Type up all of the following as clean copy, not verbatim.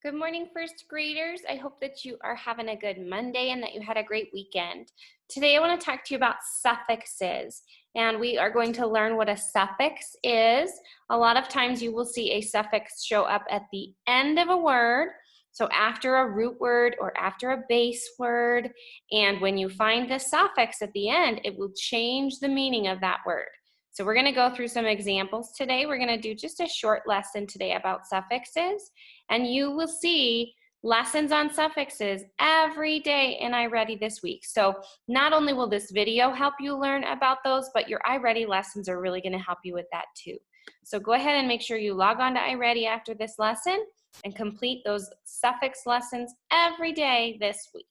Good morning, first graders. I hope that you are having a good Monday and that you had a great weekend. Today I want to talk to you about suffixes, and we are going to learn what a suffix is. A lot of times you will see a suffix show up at the end of a word, so after a root word or after a base word, and when you find the suffix at the end, it will change the meaning of that word. So we're going to go through some examples today. We're going to do just a short lesson today about suffixes. And you will see lessons on suffixes every day in iReady this week. So not only will this video help you learn about those, but your iReady lessons are really going to help you with that too. So go ahead and make sure you log on to iReady after this lesson and complete those suffix lessons every day this week.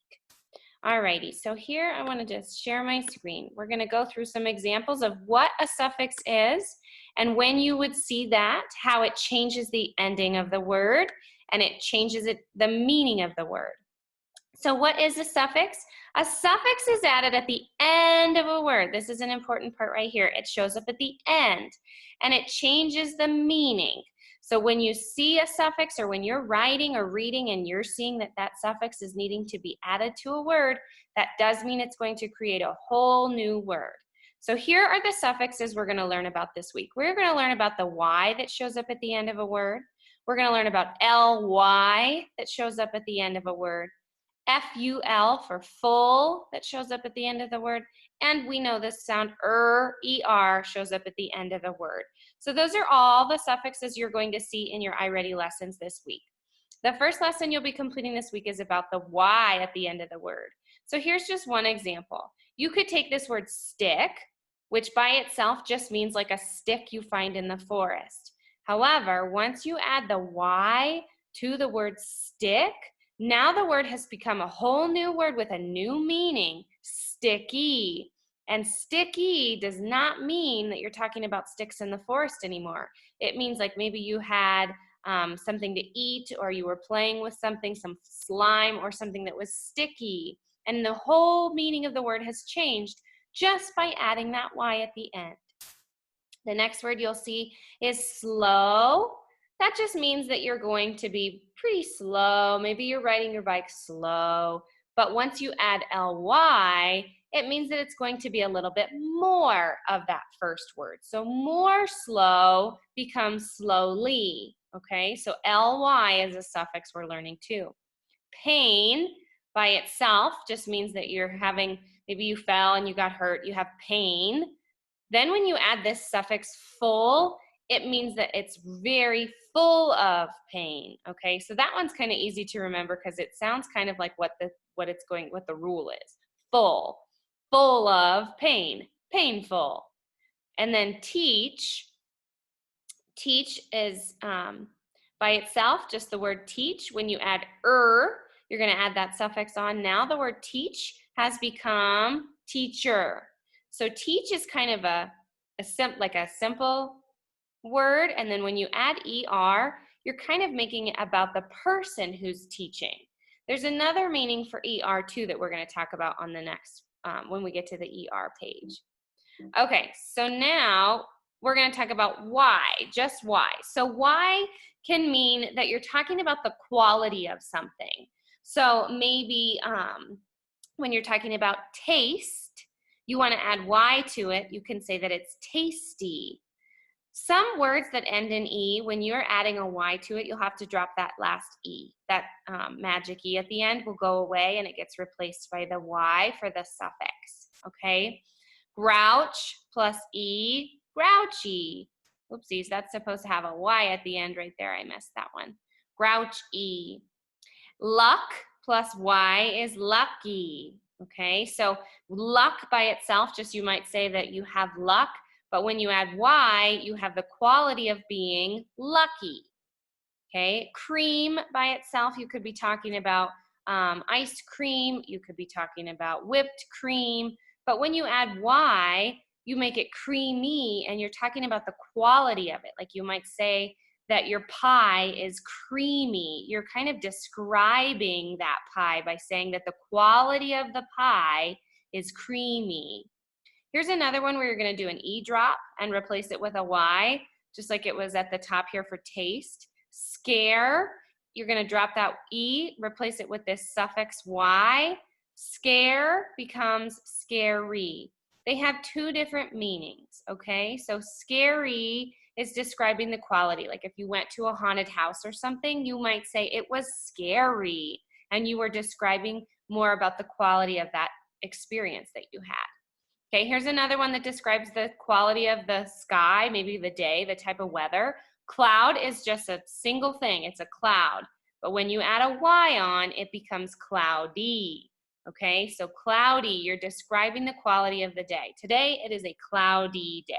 Alrighty, so here I want to just share my screen. We're going to go through some examples of what a suffix is and when you would see that, how it changes the ending of the word and it changes the meaning of the word. So what is a suffix? A suffix is added at the end of a word. This is an important part right here. It shows up at the end and it changes the meaning. So when you see a suffix or when you're writing or reading and you're seeing that that suffix is needing to be added to a word, that does mean it's going to create a whole new word. So here are the suffixes we're going to learn about this week. We're going to learn about the Y that shows up at the end of a word. We're going to learn about LY that shows up at the end of a word. FUL for full that shows up at the end of the word. And we know this sound ER shows up at the end of the word. So those are all the suffixes you're going to see in your iReady lessons this week. The first lesson you'll be completing this week is about the Y at the end of the word. So here's just one example. You could take this word stick, which by itself just means like a stick you find in the forest. However, once you add the Y to the word stick, now the word has become a whole new word with a new meaning, sticky. And sticky does not mean that you're talking about sticks in the forest anymore. It means like maybe you had something to eat or you were playing with something, some slime or something that was sticky. And the whole meaning of the word has changed just by adding that Y at the end. The next word you'll see is slow. That just means that you're going to be pretty slow. Maybe you're riding your bike slow. But once you add ly, it means that it's going to be a little bit more of that first word. So more slow becomes slowly. Okay, so ly is a suffix we're learning too. Pain by itself just means that you're having, maybe you fell and you got hurt, you have pain. Then when you add this suffix full, it means that it's very full of pain. Okay, so that one's kind of easy to remember because it sounds kind of like what the rule is. Full of pain, painful. And then teach is by itself just the word teach. When you add you're going to add that suffix on. Now the word teach has become teacher. So teach is kind of a simple word, and then when you add ER, you're kind of making it about the person who's teaching. There's another meaning for ER too that we're going to talk about on the next, when we get to the ER page. Okay, so now we're going to talk about why, just why. So why can mean that you're talking about the quality of something. So maybe when you're talking about taste, you want to add Y to it, you can say that it's tasty. Some words that end in E, when you're adding a Y to it, you'll have to drop that last E. That magic E at the end will go away and it gets replaced by the Y for the suffix, okay? Grouch plus E, grouchy. Oopsies, that's supposed to have a Y at the end right there. I missed that one. Grouchy. Luck plus Y is lucky. Okay, so luck by itself, just you might say that you have luck, but when you add Y, you have the quality of being lucky. Okay, cream by itself, you could be talking about ice cream, you could be talking about whipped cream, but when you add Y, you make it creamy and you're talking about the quality of it. Like you might say that your pie is creamy. You're kind of describing that pie by saying that the quality of the pie is creamy. Here's another one where you're going to do an E drop and replace it with a Y, just like it was at the top here for taste. Scare you're going to drop that E, replace it with this suffix Y. Scare becomes scary. They have two different meanings, okay? So scary is describing the quality. Like if you went to a haunted house or something, you might say it was scary, and you were describing more about the quality of that experience that you had. Okay, here's another one that describes the quality of the sky, maybe the day, the type of weather. Cloud is just a single thing, it's a cloud. But when you add a Y on, it becomes cloudy. Okay, so cloudy, you're describing the quality of the day. Today, it is a cloudy day.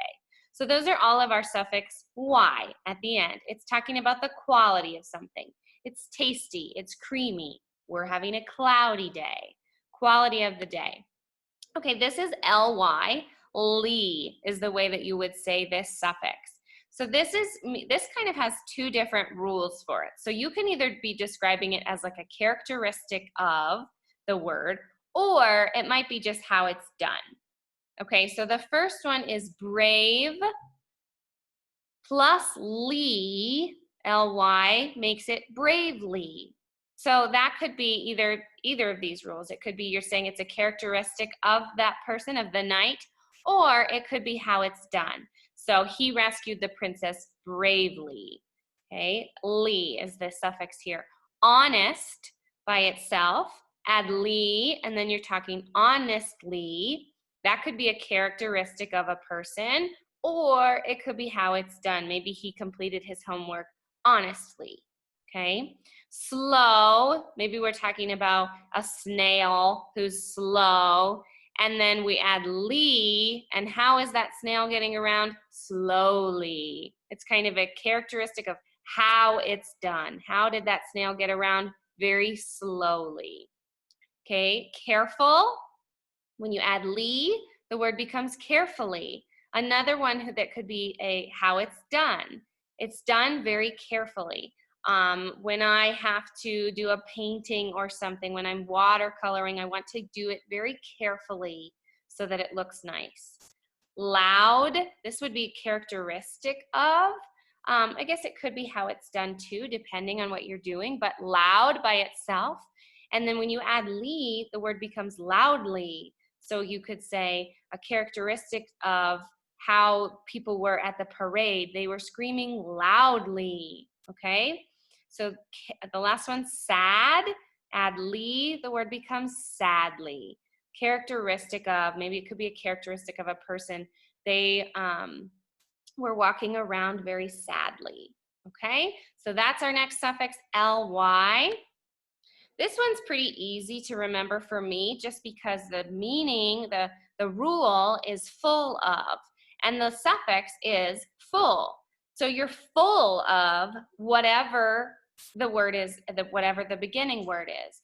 So those are all of our suffix Y at the end. It's talking about the quality of something. It's tasty, it's creamy. We're having a cloudy day. Quality of the day. Okay, this is ly. Lee is the way that you would say this suffix. So this kind of has two different rules for it. So you can either be describing it as like a characteristic of the word, or it might be just how it's done. Okay, so the first one is brave plus ly, ly makes it bravely. So that could be either of these rules. It could be you're saying it's a characteristic of that person, of the knight, or it could be how it's done. So he rescued the princess bravely. Okay, ly is the suffix here. Honest by itself, add ly, and then you're talking honestly. That could be a characteristic of a person, or it could be how it's done. Maybe he completed his homework honestly. Okay, slow, maybe we're talking about a snail who's slow, and then we add ly, and how is that snail getting around? Slowly. It's kind of a characteristic of how it's done. How did that snail get around? Very slowly. Okay, careful. When you add ly, the word becomes carefully. Another one that could be how it's done. It's done very carefully. When I have to do a painting or something, when I'm watercoloring, I want to do it very carefully so that it looks nice. Loud, this would be characteristic of. I guess it could be how it's done too, depending on what you're doing, but loud by itself. And then when you add ly, the word becomes loudly. So you could say a characteristic of how people were at the parade. They were screaming loudly, okay? So the last one, sad, add ly, the word becomes sadly. Characteristic of, maybe it could be a characteristic of a person. They were walking around very sadly, okay? So that's our next suffix, ly. This one's pretty easy to remember for me just because the meaning, the rule is full of, and the suffix is full. So you're full of whatever the word is, whatever the beginning word is.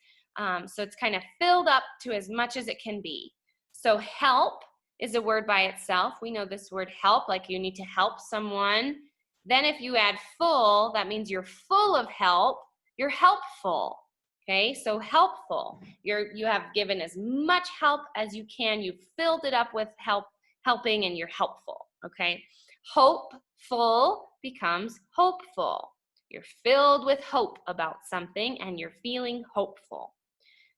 So it's kind of filled up to as much as it can be. So help is a word by itself. We know this word help, like you need to help someone. Then if you add full, that means you're full of help. You're helpful. Okay, so helpful. You have given as much help as you can. You've filled it up with helping, and you're helpful. Okay, hopeful becomes hopeful. You're filled with hope about something, and you're feeling hopeful.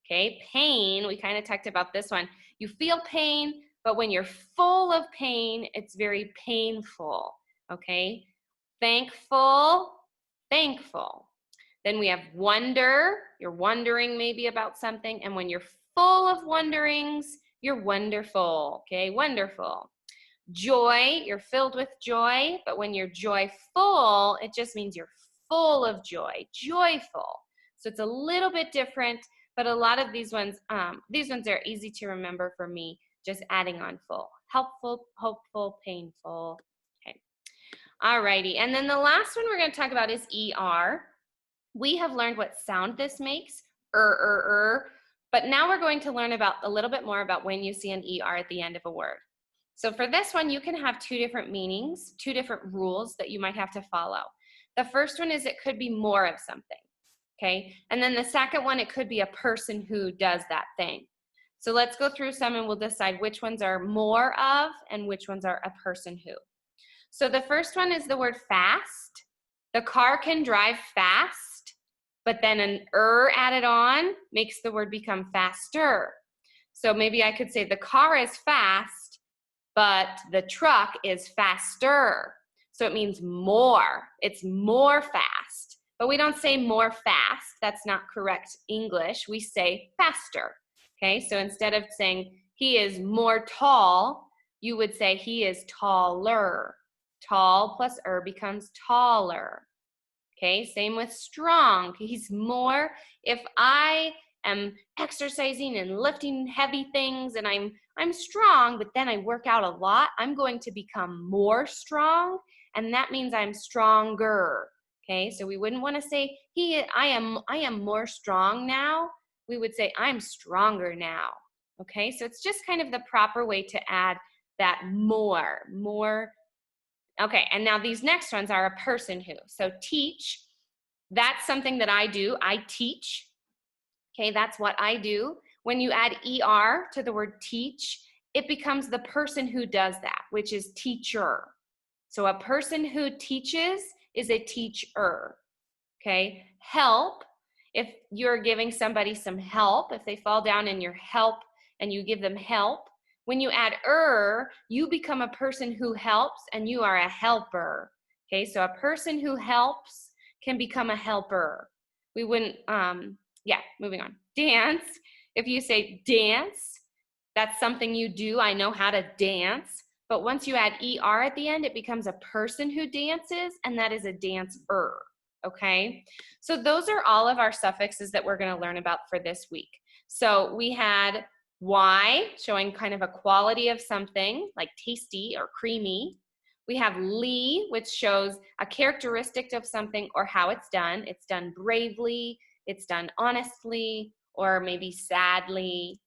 Okay, pain, we kind of talked about this one. You feel pain, but when you're full of pain, it's very painful. Okay, thankful, thankful. Then we have wonder. You're wondering maybe about something. And when you're full of wonderings, you're wonderful. Okay, wonderful. Joy, you're filled with joy. But when you're joyful, it just means you're full of joy, joyful. So it's a little bit different, but a lot of these ones are easy to remember for me, just adding on full. Helpful, hopeful, painful. Okay. All righty. And then the last one we're going to talk about is ER. We have learned what sound this makes, but now we're going to learn about a little bit more about when you see an ER at the end of a word. So for this one, you can have two different meanings, two different rules that you might have to follow. The first one is it could be more of something, okay? And then the second one, it could be a person who does that thing. So let's go through some and we'll decide which ones are more of and which ones are a person who. So the first one is the word fast. The car can drive fast. but then an added on makes the word become faster. So maybe I could say the car is fast, but the truck is faster. So it means more. It's more fast. But we don't say more fast. That's not correct English. We say faster. Okay, so instead of saying he is more tall, you would say he is taller. Tall plus becomes taller. Okay, same with strong. He's more. If I am exercising and lifting heavy things and I'm strong, but then I work out a lot, I'm going to become more strong, and that means I'm stronger. Okay, so we wouldn't want to say I am more strong now. We would say I'm stronger now. Okay, so it's just kind of the proper way to add that more. Okay, and now these next ones are a person who. So teach, that's something that I do. I teach. Okay, that's what I do. When you add ER to the word teach, it becomes the person who does that, which is teacher. So a person who teaches is a teacher. Okay, help, if you're giving somebody some help, if they fall down in your help and you give them help, when you add you become a person who helps and you are a helper. Okay, so a person who helps can become a helper. We wouldn't, yeah, moving on. Dance, if you say dance, that's something you do. I know how to dance. But once you add ER at the end, it becomes a person who dances, and that is a dancer. Okay, so those are all of our suffixes that we're going to learn about for this week. So we had Y, showing kind of a quality of something, like tasty or creamy. We have li, which shows a characteristic of something or how it's done. It's done bravely, it's done honestly, or maybe sadly.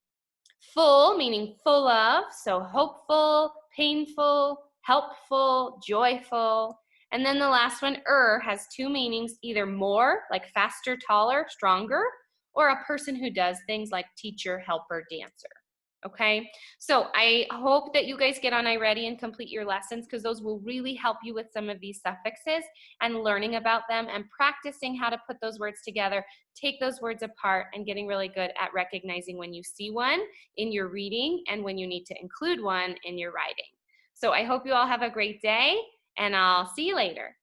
Full, meaning full of, so hopeful, painful, helpful, joyful. And then the last one, has two meanings, either more, like faster, taller, stronger, or a person who does things like teacher, helper, dancer. Okay, so I hope that you guys get on iReady and complete your lessons, because those will really help you with some of these suffixes and learning about them and practicing how to put those words together, take those words apart, and getting really good at recognizing when you see one in your reading and when you need to include one in your writing. So I hope you all have a great day, and I'll see you later.